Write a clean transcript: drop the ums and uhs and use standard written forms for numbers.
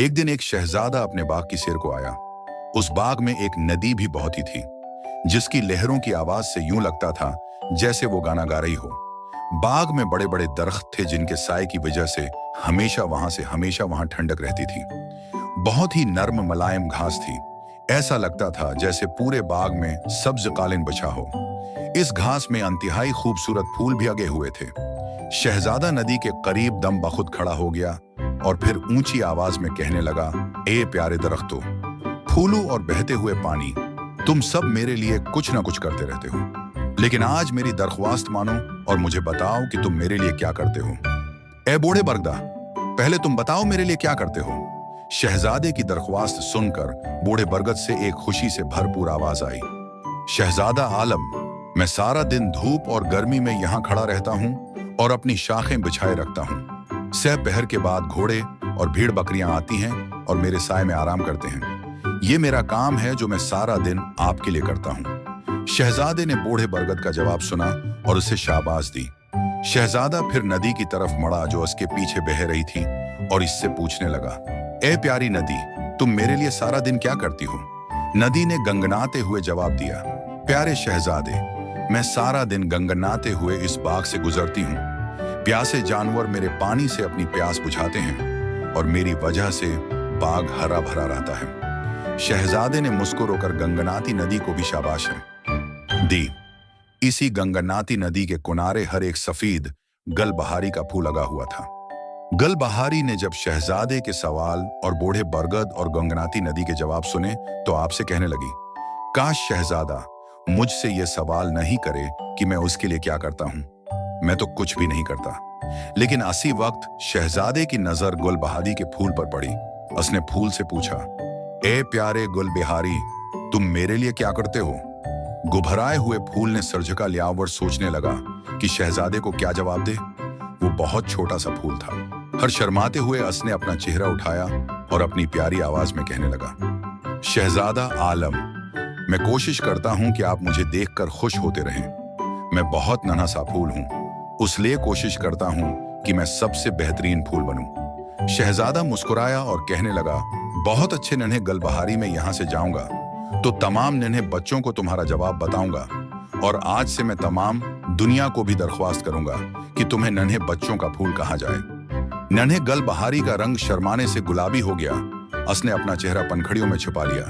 एक दिन एक शहजादा अपने बाग की सैर को आया। उस बाग में एक नदी भी बहती थी, जिसकी लहरों की आवाज से यूं लगता था जैसे वो गाना गा रही हो। बाग में बड़े बड़े दरख्त थे, जिनके साए की वजह से हमेशा वहां ठंडक रहती थी। बहुत ही नर्म मुलायम घास थी। ऐसा लगता था जैसे पूरे बाग में सब्ज कालीन बिछा हो। इस घास में इंतहाई खूबसूरत फूल भी लगे हुए थे। शहजादा नदी के करीब दम बखुद खड़ा हो गया और फिर ऊंची आवाज में कहने लगा, ए प्यारे दरख्तों, फूलों और बहते हुए पानी, तुम सब मेरे लिए कुछ ना कुछ करते रहते हो, लेकिन आज मेरी दरख्वास्त मानो और मुझे बताओ कि तुम मेरे लिए क्या करते हो। ए बूढ़े बरगदा, पहले तुम बताओ मेरे लिए क्या करते हो। शहजादे की दरख्वास्त सुनकर बूढ़े बरगद से एक खुशी से भरपूर आवाज आई, शहजादा आलम, मैं सारा दिन धूप और गर्मी में यहाँ खड़ा रहता हूँ और अपनी शाखें बिछाए रखता हूँ। सहपहर के बाद घोड़े और भीड़ बकरियां आती हैं और मेरे साए में आराम करते हैं। ये मेरा काम है जो मैं सारा दिन आपके लिए करता हूँ। शहजादे ने बूढ़े बरगद का जवाब सुना और उसे शाबाश दी। शहजादा फिर नदी की तरफ मुड़ा जो उसके पीछे बह रही थी और इससे पूछने लगा, ए प्यारी नदी, तुम मेरे लिए सारा दिन क्या करती हो। नदी ने गंगनाते हुए जवाब दिया, प्यारे शहजादे, मैं सारा दिन गंगनाते हुए इस बाग से गुजरती हूँ। प्यासे जानवर मेरे पानी से अपनी प्यास बुझाते हैं और मेरी वजह से बाग हरा भरा रहता है। शहजादे ने मुस्कुराकर गंगनाती नदी को भी शाबाशी दी। इसी गंगनाती नदी के किनारे हर एक सफेद गलबहारी का फूल लगा हुआ था। गलबहारी ने जब शहजादे के सवाल और बूढ़े बरगद और गंगनाती नदी के जवाब सुने तो आपसे कहने लगी, काश शहजादा मुझसे यह सवाल नहीं करे कि मैं उसके लिए क्या करता हूं। मैं तो कुछ भी नहीं करता। लेकिन इसी वक्त शहजादे की नजर गुलबहारी के फूल पर पड़ी। उसने फूल से पूछा, ए प्यारे गुलबिहारी, तुम मेरे लिए क्या करते हो। गुभराए हुए फूल ने सर झुका लिया और सोचने लगा कि शहजादे को क्या जवाब दे। वो बहुत छोटा सा फूल था। हर शर्माते हुए उसने अपना चेहरा उठाया और अपनी प्यारी आवाज में कहने लगा, शहजादा आलम, मैं कोशिश करता हूं कि आप मुझे देखकर खुश होते रहें। मैं बहुत नन्हा सा फूल हूं, उसलिए कोशिश करता हूं कि मैं सबसे बेहतरीन फूल बनूं। शहजादा मुस्कुराया और कहने लगा, बहुत अच्छे नन्हे गलबहारी, में यहां से जाऊंगा तो तमाम नन्हे बच्चों को तुम्हारा जवाब बताऊंगा और आज से मैं तमाम दुनिया को भी दरख्वास्त करूंगा कि तुम्हें नन्हे बच्चों का फूल कहा जाए। नन्हे गलबहारी का रंग शर्माने से गुलाबी हो गया। उसने अपना चेहरा पंखड़ियों में छुपा लिया